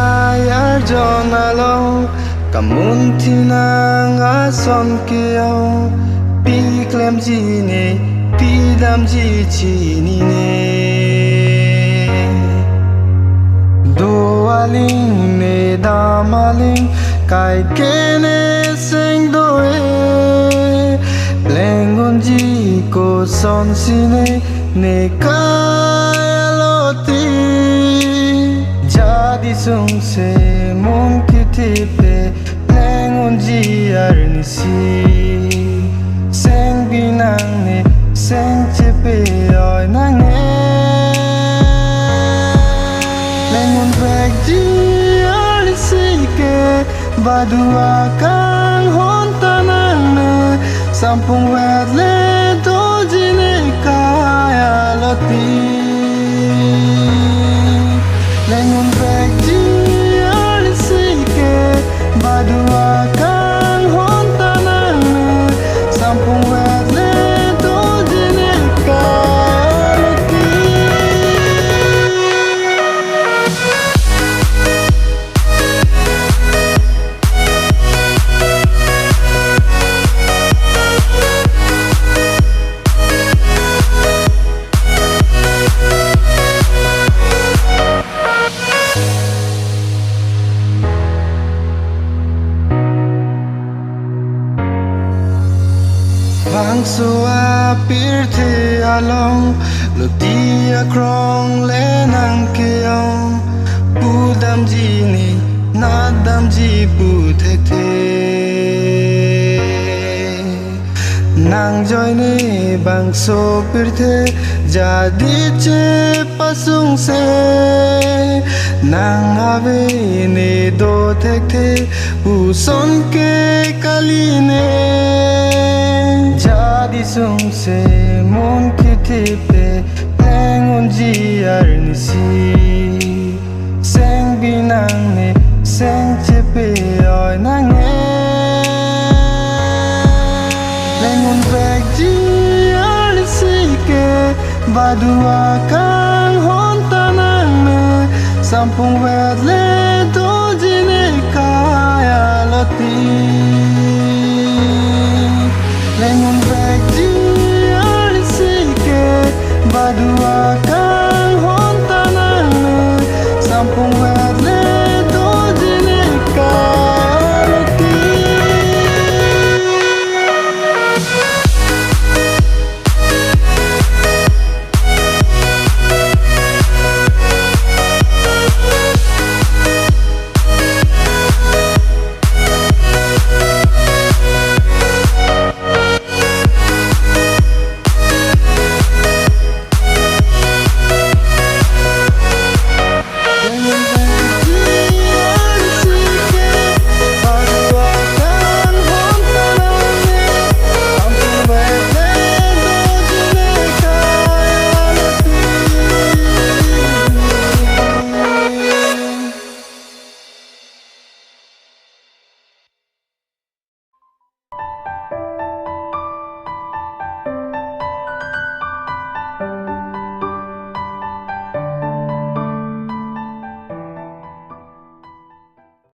ayar jonalo kamuntinang ason kyo pi klem jine pi dam ji chini ne doaling ne damaling kai kene sing doe Pleng Un-Vekji ko son sine ne kaloti jadi sung se mung kitipe Pleng Un-Vekji arnisi seng binang ne seng chepe oi nange Pleng Un-Vekji arnisi ke badua kang hontanang ne sampung wedle dojine kaya loti Pleng Un-Vekji arnisi ke badua kang hontanang sampung wedle dojine kaya loti Bang sua pirte along Lotia krong lenang keong Budam jini nadam ji putek te Nang joy ne bang so pirte jadi che pasung se Nang ave ne do tek te uson ke kaline jadi sung se mung kitipe Pleng Un-Vekji arnisi seng binang ne seng chepe oi nange Pleng Un-Vekji arnisi ke badua kang hontanang ne sampung wedle